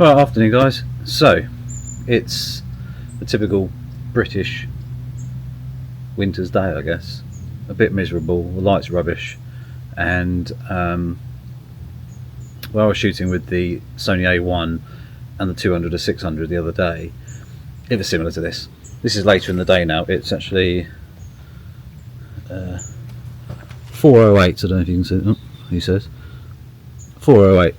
Right, afternoon guys. So, it's a typical British winter's day, I guess. A bit miserable, the light's rubbish, and well, I was shooting with the Sony A1 and the 200 to 600 the other day. It was similar to this. This is later in the day now. It's actually 4:08. I don't know if you can see it. Oh, he says 4:08.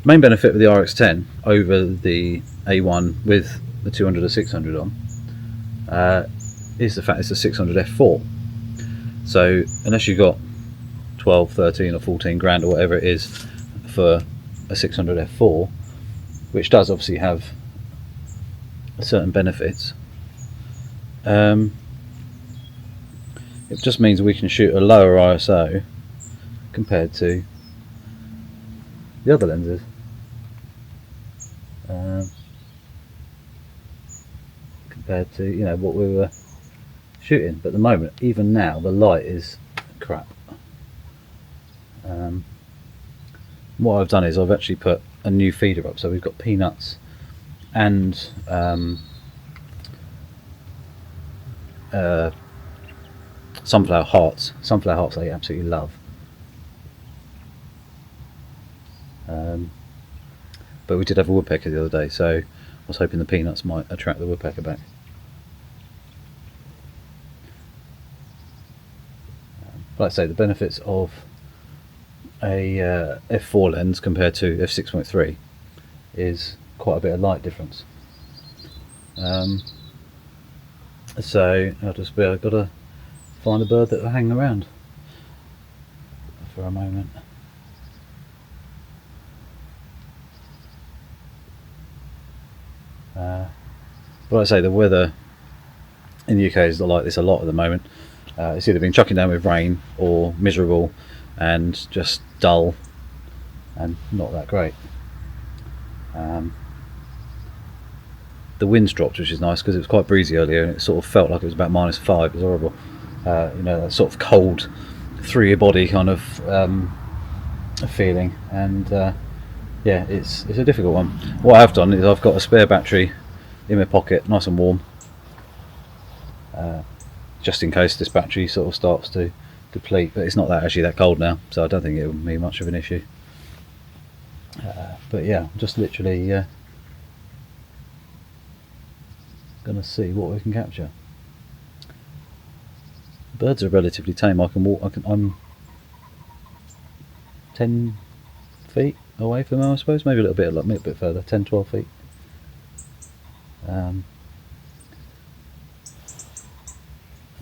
Main benefit with the RX10 over the A1 with the 200 to 600 on is the fact it's a 600 f4. So unless you've got 12, 13 or 14 grand or whatever it is for a 600 f4, which does obviously have certain benefits, it just means we can shoot a lower ISO compared to the other lenses. Compared to, you know, what we were shooting, but at the moment, even now, the light is crap. What I've done is I've actually put a new feeder up, so we've got peanuts and sunflower hearts. Sunflower hearts I absolutely love. But we did have a woodpecker the other day, so I was hoping the peanuts might attract the woodpecker back. Like I say, the benefits of a f4 lens compared to f6.3 is quite a bit of light difference. So I've got to find a bird that will hang around for a moment. But like I say, the weather in the UK is like this a lot at the moment. It's either been chucking down with rain or miserable and just dull and not that great. The wind's dropped, which is nice because it was quite breezy earlier and it sort of felt like it was about -5. It was horrible. You know, that sort of cold through your body kind of feeling, and yeah, it's a difficult one. What I have done is I've got a spare battery in my pocket, nice and warm, just in case this battery sort of starts to deplete, but it's not actually that cold now, so I don't think it will be much of an issue. But yeah, just literally gonna see what we can capture. Birds are relatively tame. I can walk. I'm 10 feet away from them, I suppose. Maybe a little bit further. 10, 12 feet.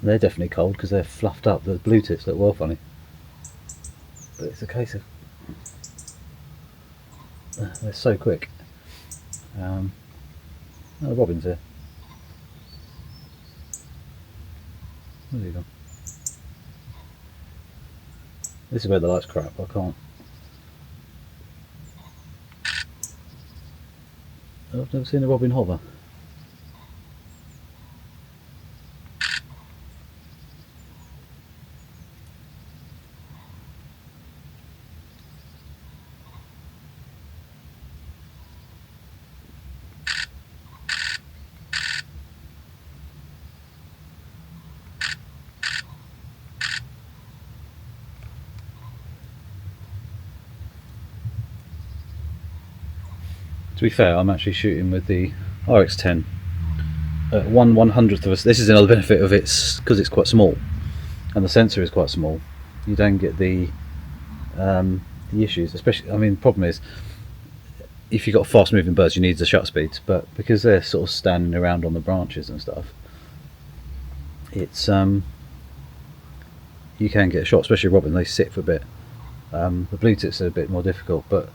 They're definitely cold because they're fluffed up. The blue tits look well funny, but it's a case of they're so quick. Oh, the robin's here. Where's he gone? This is where the light's crap. I can't. I've never seen a robin hover. To be fair, I'm actually shooting with the RX10 at 1/100th of a. This is another benefit of it's because it's quite small, and the sensor is quite small. You don't get the issues. Especially, I mean, the problem is if you've got fast-moving birds, you need the shutter speeds. But because they're sort of standing around on the branches and stuff, it's you can get a shot, especially robin. They sit for a bit. The blue tits are a bit more difficult, but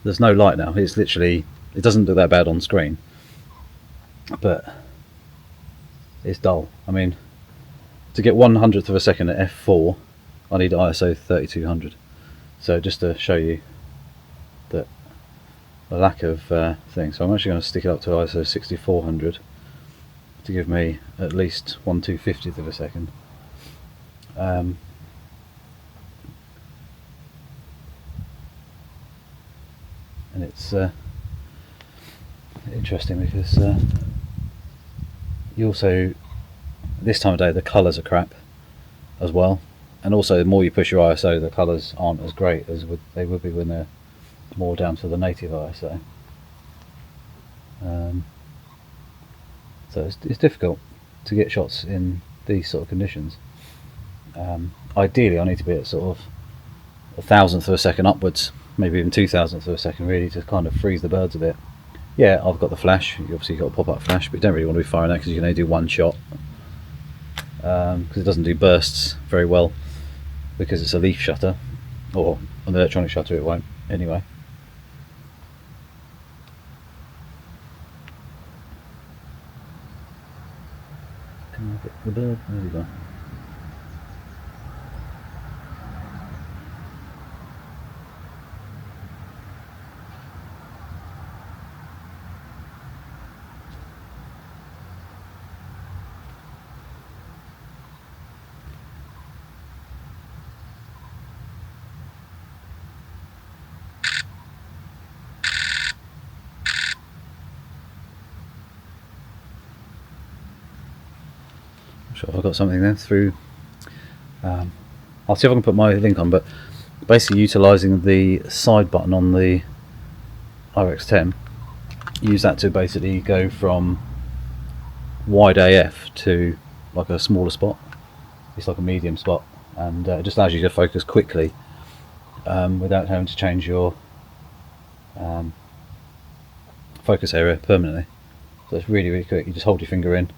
there's no light now. It's literally, it doesn't look that bad on screen, but it's dull. I mean, to get 1/100th of a second at f4, I need ISO 3200. So just to show you that the lack of thing. So I'm actually going to stick it up to ISO 6400 to give me at least 1/250th of a second. and it's interesting because you also, this time of day, the colours are crap as well, and also the more you push your ISO, the colours aren't as great as they would be when they're more down to the native ISO. So it's difficult to get shots in these sort of conditions. Ideally I need to be at sort of 1,000th of a second upwards, maybe even 2,000th of a second, really, to kind of freeze the birds a bit. Yeah, I've got the flash, you obviously got a pop-up flash, but you don't really want to be firing that because you can only do one shot, because it doesn't do bursts very well because it's a leaf shutter, or an electronic shutter it won't anyway. Can I get the bird? There we go. Sure, I've got something there through. I'll see if I can put my link on, but basically utilising the side button on the RX10, use that to basically go from wide AF to like a smaller spot. It's like a medium spot, and it just allows you to focus quickly without having to change your focus area permanently. So it's really, really quick. You just hold your finger in.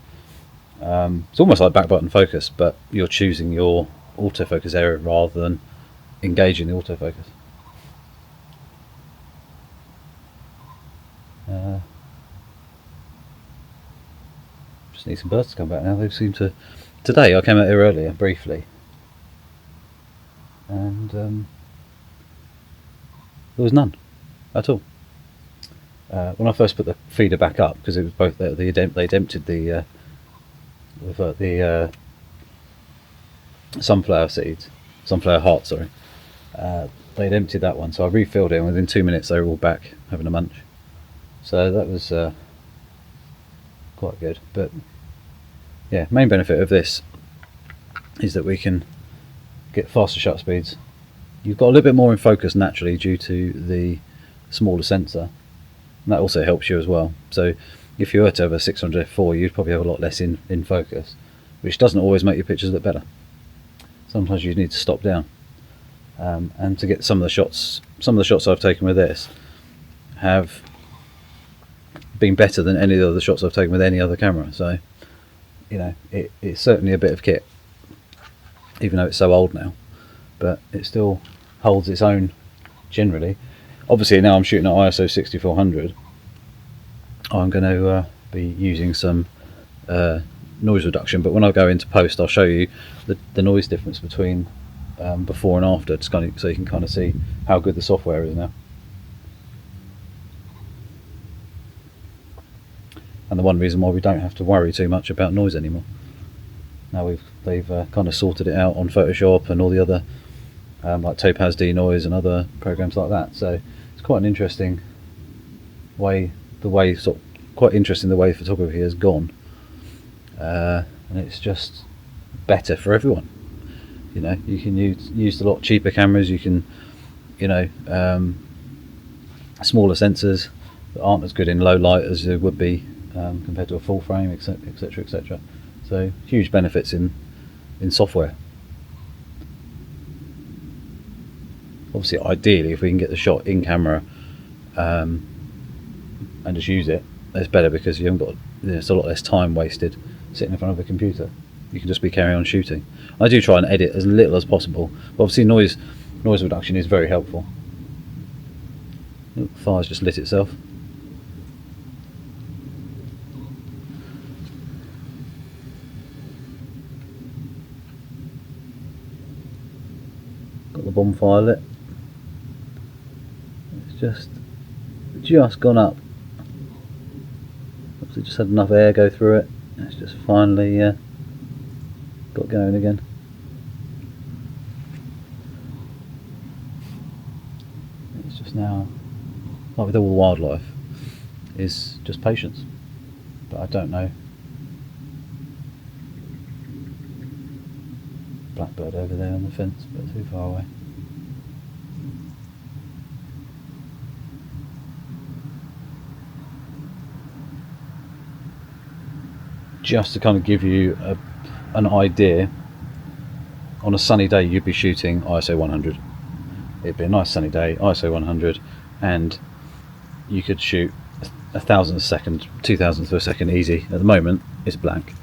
It's almost like back button focus, but you're choosing your autofocus area rather than engaging the autofocus. Just need some birds to come back now. They seem to. Today I came out here earlier briefly, and there was none at all. When I first put the feeder back up, because it was both they'd emptied the sunflower heart, sorry. They'd emptied that one, so I refilled it, and within 2 minutes they were all back having a munch. So that was quite good. But yeah, main benefit of this is that we can get faster shutter speeds. You've got a little bit more in focus naturally due to the smaller sensor, and that also helps you as well. So if you were to have a 600 f4, you'd probably have a lot less in focus, which doesn't always make your pictures look better. Sometimes you need to stop down, and to get some of the shots I've taken with this have been better than any of the other shots I've taken with any other camera. So you know, it's certainly a bit of kit, even though it's so old now, but it still holds its own generally. Obviously now I'm shooting at ISO 6400. I'm going to be using some noise reduction, but when I go into post I'll show you the noise difference between before and after, just kind of, so you can kind of see how good the software is now. And the one reason why we don't have to worry too much about noise anymore. Now they've kind of sorted it out on Photoshop and all the other like Topaz denoise and other programs like that. So it's quite an interesting way. Quite interesting the way photography has gone, and it's just better for everyone. You know, you can use a lot cheaper cameras. You can, you know, smaller sensors that aren't as good in low light as they would be compared to a full frame, etc., etc. So huge benefits in software. Obviously, ideally, if we can get the shot in camera and just use it, it's better, because you haven't got, there's a lot less time wasted sitting in front of a computer. You can just be carrying on shooting. I do try and edit as little as possible, but obviously noise reduction is very helpful. Oh, the fire's just lit itself. Got the bonfire lit. It's just gone up. Obviously just had enough air go through it. It's just finally got going again. It's just now like with all wildlife, is just patience. But I don't know. Blackbird over there on the fence, but too far away. Just to kind of give you an idea, on a sunny day you'd be shooting ISO 100. It'd be a nice sunny day, ISO 100, and you could shoot 1,000th a second, 2,000th of a second easy. At the moment it's blank,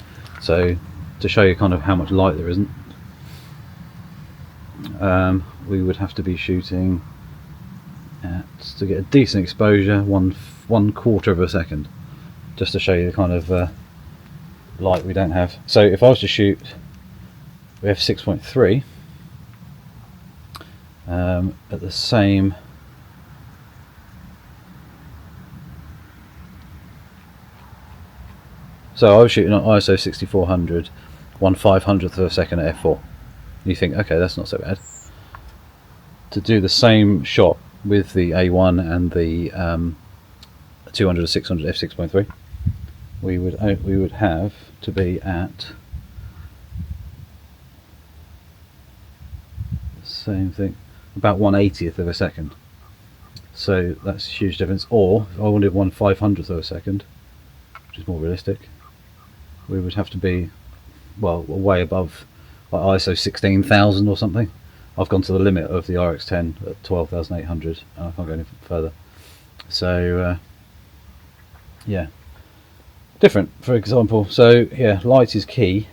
so to show you kind of how much light there isn't, we would have to be shooting at, to get a decent exposure, one quarter of a second, just to show you the kind of light we don't have. So if I was to shoot with f6.3 at the same, so I was shooting on ISO 6400, 1/500th of a second at f4. You think, okay, that's not so bad. To do the same shot with the A1 and the 200 to 600 f6.3, we would have to be at the same thing, about 1/80th of a second. So that's a huge difference. Or if I wanted 1/500th of a second, which is more realistic, we would have to be, well, way above like ISO 16,000 or something. I've gone to the limit of the RX10 at 12,800 and I can't go any further. So yeah, different, for example. So yeah, light is key,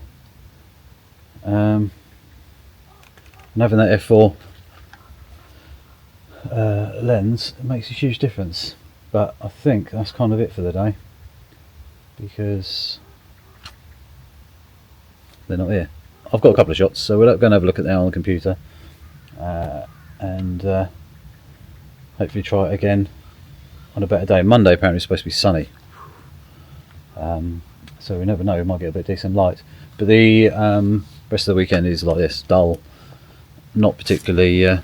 and having that f4 lens, it makes a huge difference. But I think that's kind of it for the day, because they're not here. I've got a couple of shots, so we're going to have a look at them on the computer, and hopefully try it again on a better day. Monday apparently is supposed to be sunny, so we never know, we might get a bit decent light. But the rest of the weekend is like this, dull, not particularly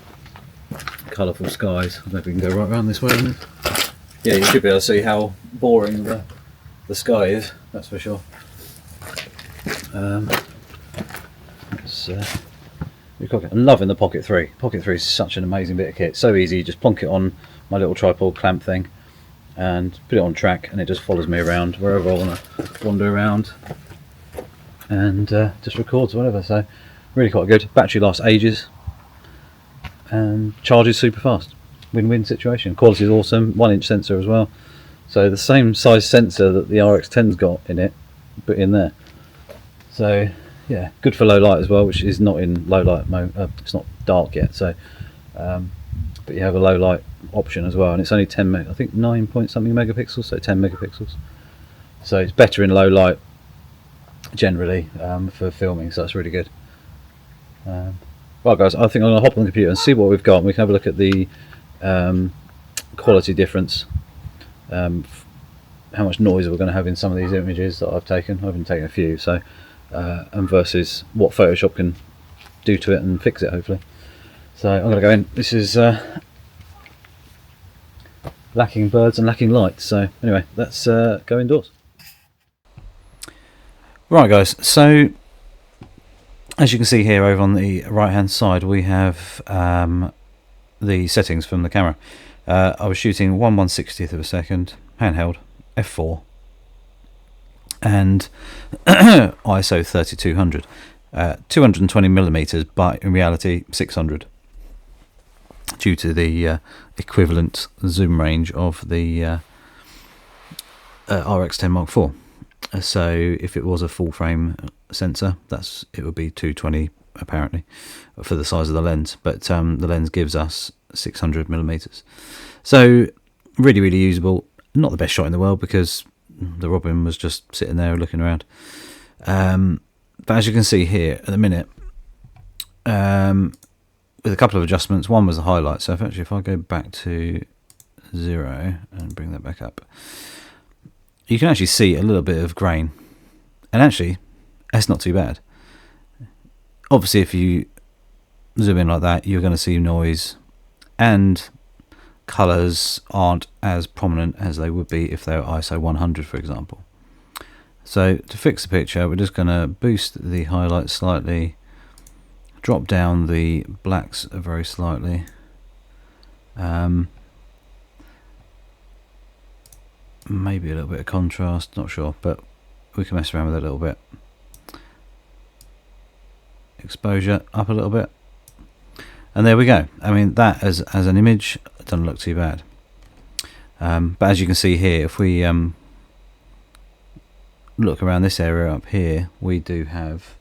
colourful skies. I don't know if we can go right around this way. Yeah, you should be able to see how boring the sky is, that's for sure. I'm loving the Pocket 3. Pocket 3 is such an amazing bit of kit. So easy, just plonk it on my little tripod clamp thing and put it on track, and it just follows me around wherever I want to wander around, and just records whatever. So really quite good. Battery lasts ages and charges super fast. Win-win situation. Quality is awesome. 1-inch sensor as well. So the same size sensor that the RX10's got in it, put in there. So yeah, good for low light as well, which is not in low light mode. It's not dark yet, so but you have a low light option as well, and it's only 10 I think 9 point something megapixels, so 10 megapixels. So it's better in low light generally for filming, so that's really good. Well guys, I think I'm going to hop on the computer and see what we've got, and we can have a look at the quality difference, how much noise we're going to have in some of these images that I've taken. I've been taking a few, so and versus what Photoshop can do to it and fix it, hopefully. So I'm going to go in. This is lacking birds and lacking light, so anyway, let's go indoors. Right guys, so as you can see here over on the right hand side, we have the settings from the camera. I was shooting 1/160th of a second, handheld, f4, and ISO 3200, 220 millimeters, but in reality 600, due to the equivalent zoom range of the RX10 Mark IV. So if it was a full frame sensor, it would be 220 apparently for the size of the lens, but the lens gives us 600 millimeters. So really usable. Not the best shot in the world because the robin was just sitting there looking around, but as you can see here at the minute, with a couple of adjustments. One was the highlight, so if I go back to 0 and bring that back up, you can actually see a little bit of grain, and actually that's not too bad. Obviously if you zoom in like that, you're going to see noise and colours aren't as prominent as they would be if they were ISO 100, for example. So to fix the picture, we're just going to boost the highlights slightly, drop down the blacks very slightly, maybe a little bit of contrast, not sure, but we can mess around with it a little bit. Exposure up a little bit, and there we go. I mean, that as an image doesn't look too bad, but as you can see here, if we look around this area up here, we do have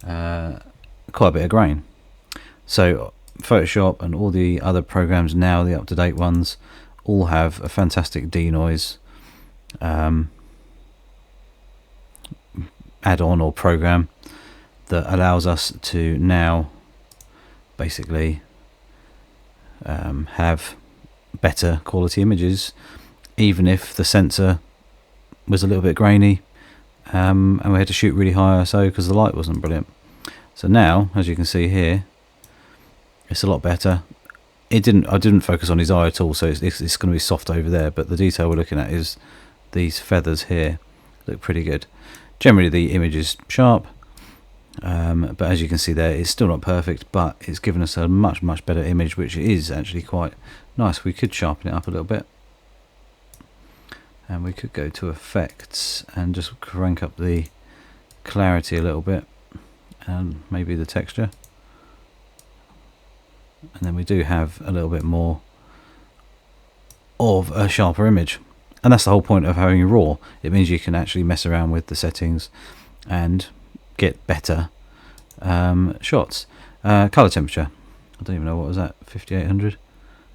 quite a bit of grain. So Photoshop and all the other programs now, the up-to-date ones, all have a fantastic denoise add-on or program that allows us to now basically have better quality images, even if the sensor was a little bit grainy, and we had to shoot really high ISO because the light wasn't brilliant. So now, as you can see here, it's a lot better. I didn't focus on his eye at all, so it's going to be soft over there, but the detail we're looking at is these feathers here look pretty good. Generally the image is sharp, but as you can see there, it's still not perfect, but it's given us a much better image, which is actually quite nice. We could sharpen it up a little bit, and we could go to effects and just crank up the clarity a little bit, and maybe the texture, and then we do have a little bit more of a sharper image. And that's the whole point of having raw. It means you can actually mess around with the settings and get better shots. Color temperature, I don't even know what was that, 5800,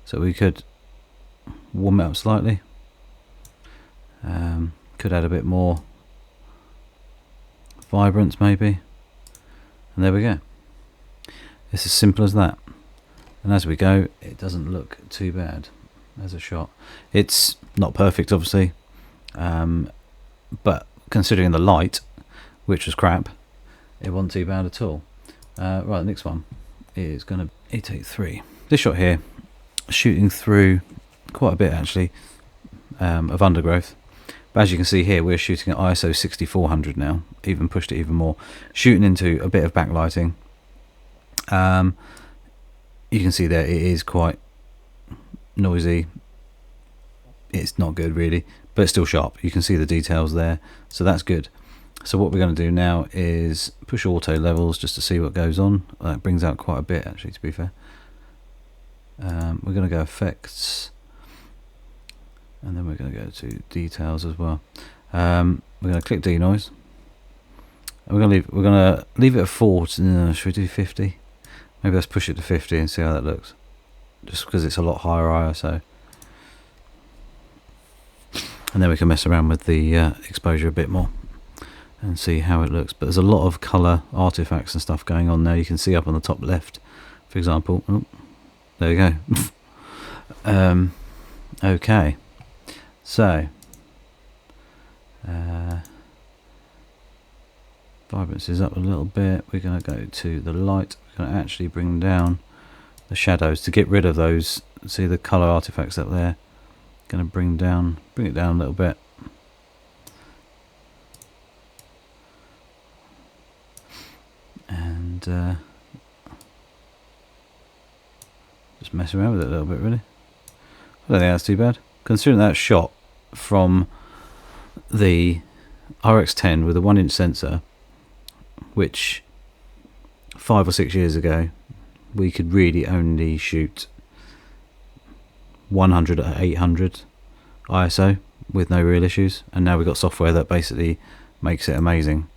so we could warm it up slightly, could add a bit more vibrance maybe, and there we go. It's as simple as that, and as we go, it doesn't look too bad as a shot. It's not perfect obviously, but considering the light, which was crap, it wasn't too bad at all. Right, the next one is going to 883. This shot here, shooting through quite a bit actually of undergrowth, but as you can see here, we're shooting at ISO 6400 now, even pushed it even more, shooting into a bit of backlighting. You can see there it is quite noisy. It's not good really, but it's still sharp. You can see the details there, so that's good. So what we're going to do now is push auto levels just to see what goes on. That brings out quite a bit actually, to be fair. We're going to go effects, and then we're going to go to details as well. We're going to click denoise, and we're going to leave it at 4. Should we do 50? Maybe let's push it to 50 and see how that looks, just because it's a lot higher ISO. And then we can mess around with the exposure a bit more and see how it looks. But there's a lot of colour artifacts and stuff going on now. You can see up on the top left, for example. Oh, there you go. Okay, so vibrance is up a little bit. We're going to go to the light. We're going to actually bring down the shadows to get rid of those. See the colour artifacts up there. Going to bring it down a little bit. And just mess around with it a little bit really. I don't think that's too bad, considering that shot from the RX10 with a 1-inch sensor, which 5 or 6 years ago we could really only shoot 100 at 800 ISO with no real issues, and now we've got software that basically makes it amazing,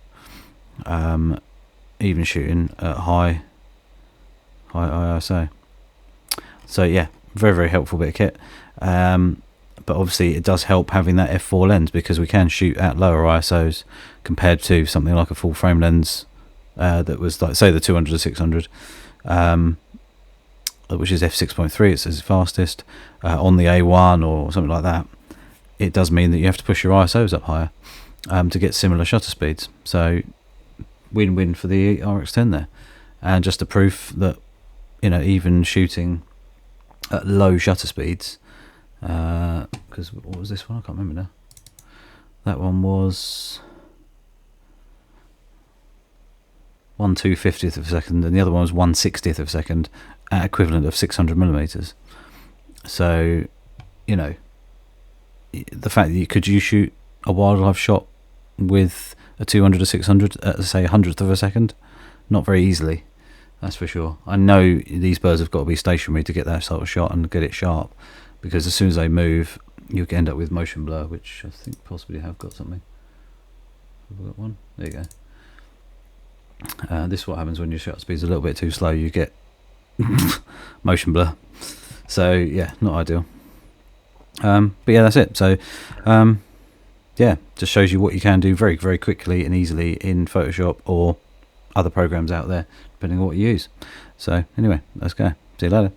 even shooting at high ISO. So yeah, very helpful bit of kit, but obviously it does help having that f4 lens, because we can shoot at lower ISOs compared to something like a full frame lens that was like, say, the 200 to 600, which is f6.3. It says it's fastest on the A1 or something like that. It does mean that you have to push your ISOs up higher to get similar shutter speeds. So win-win for the RX10 there, and just a proof that, you know, even shooting at low shutter speeds. Because what was this one? I can't remember now. That one was 1/250th of a second, and the other one was 1/60th of a second at equivalent of 600 millimeters. So, you know, the fact that you shoot a wildlife shot with a 200 or 600 at, say, 100th of a second, not very easily, that's for sure. I know these birds have got to be stationary to get that sort of shot and get it sharp, because as soon as they move, you end up with motion blur, which I think possibly have got something. Have we got one? There you go. This is what happens when your shutter speed's a little bit too slow. You get motion blur. So yeah, not ideal. But yeah, that's it. So yeah, just shows you what you can do very, very quickly and easily in Photoshop or other programs out there, depending on what you use. So anyway, let's go. See you later.